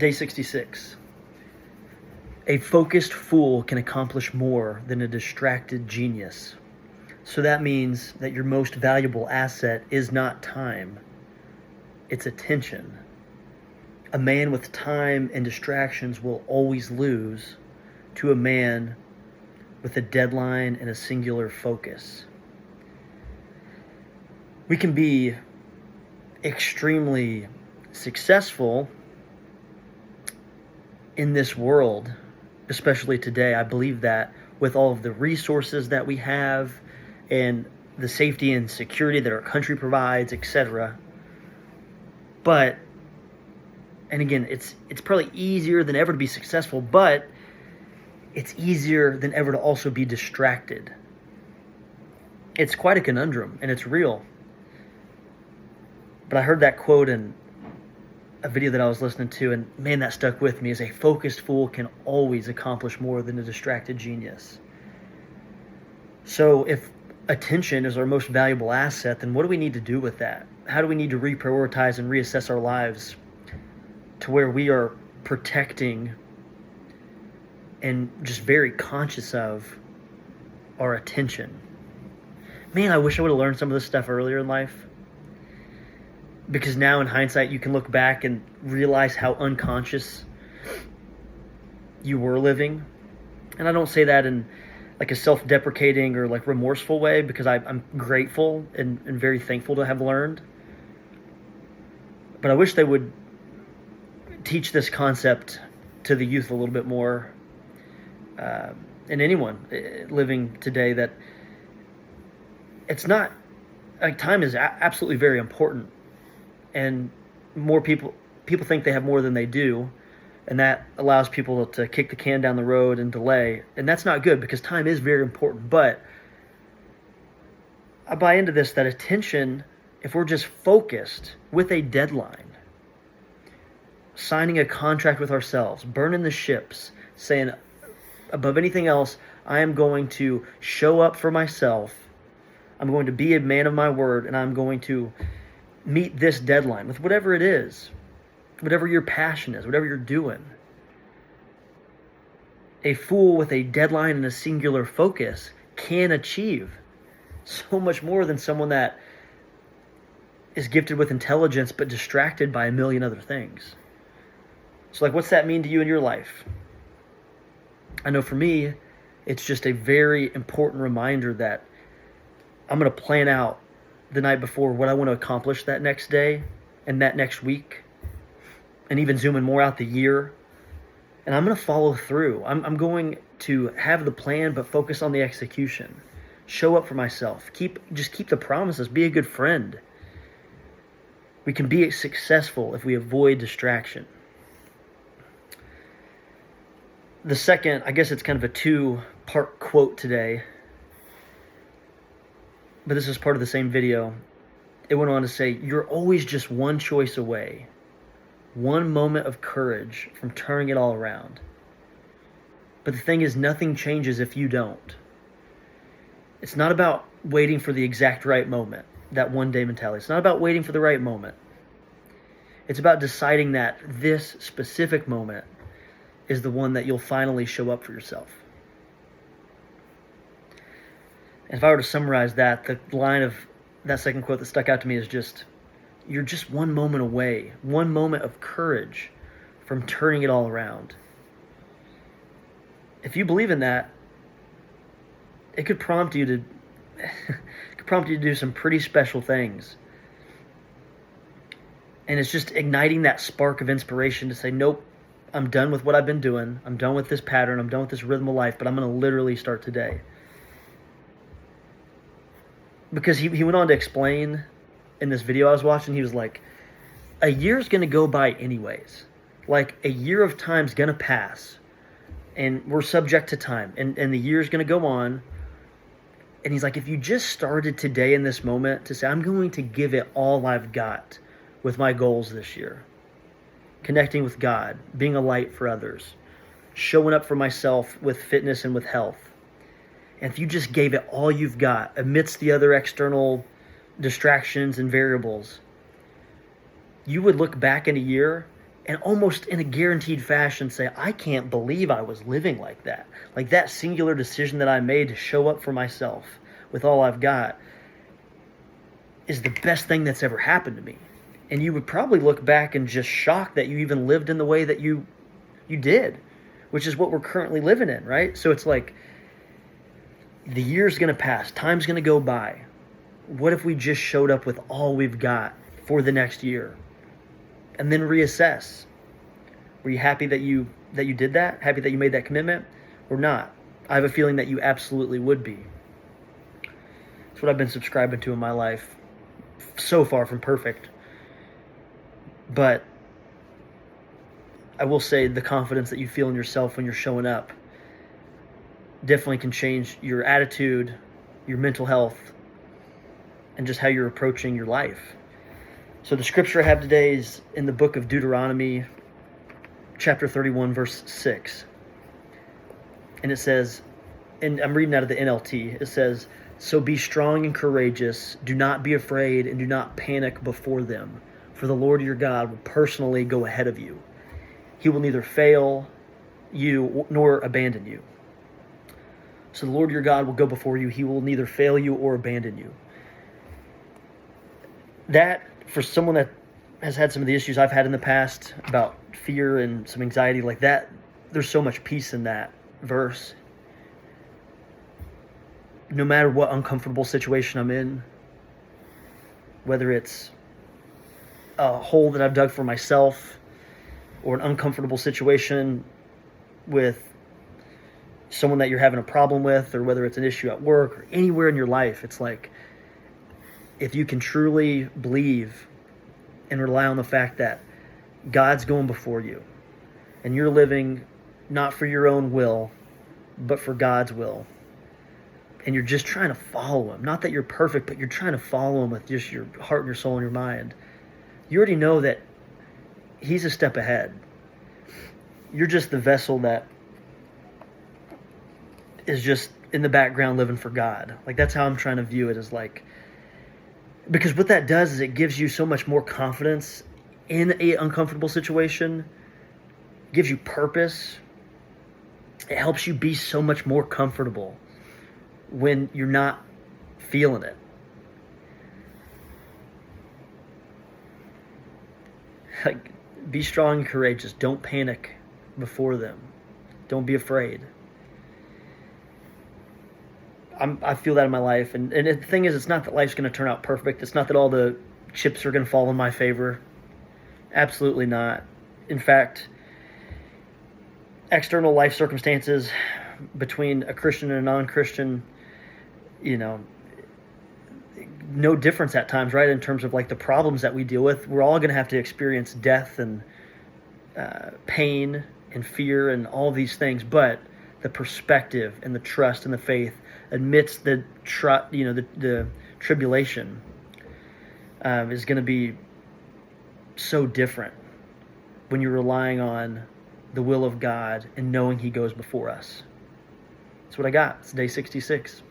Day 66. A focused fool can accomplish more than a distracted genius. So that means that your most valuable asset is not time, it's attention. A man with time and distractions will always lose to a man with a deadline and a singular focus. We can be extremely successful in this world, especially today. I believe that with all of the resources that we have and the safety and security that our country provides, etc. But, and again, it's probably easier than ever to be successful, but it's easier than ever to also be distracted. It's quite a conundrum, and it's real. But I heard that quote in a video that I was listening to, and man, that stuck with me, is a focused fool can always accomplish more than a distracted genius. So if attention is our most valuable asset, then what do we need to do with that? How do we need to reprioritize and reassess our lives to where we are protecting and just very conscious of our attention? Man, I wish I would have learned some of this stuff earlier in life. Because now in hindsight, you can look back and realize how unconscious you were living. And I don't say that in like a self-deprecating or like remorseful way, because I'm grateful and very thankful to have learned. But I wish they would teach this concept to the youth a little bit more, and anyone living today, that it's not, like, time is absolutely very important. And more people think they have more than they do, and that allows people to kick the can down the road and delay. And that's not good, because time is very important. But I buy into this, that attention, if we're just focused with a deadline, signing a contract with ourselves, burning the ships, saying above anything else, I am going to show up for myself, I'm going to be a man of my word, and I'm going to meet this deadline with whatever it is, whatever your passion is, whatever you're doing. A fool with a deadline and a singular focus can achieve so much more than someone that is gifted with intelligence but distracted by a million other things. So, like, what's that mean to you in your life? I know for me, it's just a very important reminder that I'm going to plan out the night before what I want to accomplish that next day and that next week, and even zooming more out the year. And I'm going to follow through. I'm going to have the plan, but focus on the execution. Show up for myself. Just keep the promises. Be a good friend. We can be successful if we avoid distraction. The second, I guess it's kind of a two-part quote today, but this is part of the same video. It went on to say, you're always just one choice away, one moment of courage from turning it all around. But the thing is, nothing changes if you don't. It's not about waiting for the exact right moment, that one day mentality. It's not about waiting for the right moment. It's about deciding that this specific moment is the one that you'll finally show up for yourself. And if I were to summarize that, the line of that second quote that stuck out to me is just, you're just one moment away, one moment of courage from turning it all around. If you believe in that, it could prompt you to do some pretty special things. And it's just igniting that spark of inspiration to say, nope, I'm done with what I've been doing. I'm done with this pattern. I'm done with this rhythm of life, but I'm going to literally start today. Because he went on to explain in this video I was watching, he was like, a year's going to go by anyways. Like, a year of time's going to pass, and we're subject to time, and the year's going to go on. And he's like, if you just started today in this moment to say, I'm going to give it all I've got with my goals this year, connecting with God, being a light for others, showing up for myself with fitness and with health. And if you just gave it all you've got amidst the other external distractions and variables, you would look back in a year and almost in a guaranteed fashion say, I can't believe I was living like that. Like that singular decision that I made to show up for myself with all I've got is the best thing that's ever happened to me. And you would probably look back and just shock that you even lived in the way that you did, which is what we're currently living in, right? So it's like the year's going to pass, time's going to go by. What if we just showed up with all we've got for the next year and then reassess? Were you happy that you did that? Happy that you made that commitment or not? I have a feeling that you absolutely would be. It's what I've been subscribing to in my life. So far from perfect. But I will say the confidence that you feel in yourself when you're showing up definitely can change your attitude, your mental health, and just how you're approaching your life. So the scripture I have today is in the book of Deuteronomy, chapter 31, verse 6. And it says, and I'm reading out of the NLT, it says, "So be strong and courageous, do not be afraid, and do not panic before them. For the Lord your God will personally go ahead of you. He will neither fail you nor abandon you." So the Lord your God will go before you. He will neither fail you or abandon you. That, for someone that has had some of the issues I've had in the past about fear and some anxiety like that, there's so much peace in that verse. No matter what uncomfortable situation I'm in, whether it's a hole that I've dug for myself or an uncomfortable situation with someone that you're having a problem with, or whether it's an issue at work or anywhere in your life, it's like, if you can truly believe and rely on the fact that God's going before you and you're living not for your own will, but for God's will, and you're just trying to follow him, not that you're perfect, but you're trying to follow him with just your heart and your soul and your mind, you already know that he's a step ahead. You're just the vessel that is just in the background living for God. Like, that's how I'm trying to view it, is like, because what that does is it gives you so much more confidence in an uncomfortable situation, gives you purpose. It helps you be so much more comfortable when you're not feeling it. Like, be strong and courageous. Don't panic before them. Don't be afraid. I feel that in my life. And the thing is, it's not that life's going to turn out perfect. It's not that all the chips are going to fall in my favor. Absolutely not. In fact, external life circumstances between a Christian and a non-Christian, no difference at times, right? In terms of like the problems that we deal with, we're all going to have to experience death and pain and fear and all these things. But the perspective and the trust and the faith amidst the tribulation is going to be so different when you're relying on the will of God and knowing he goes before us. That's what I got. It's day 66.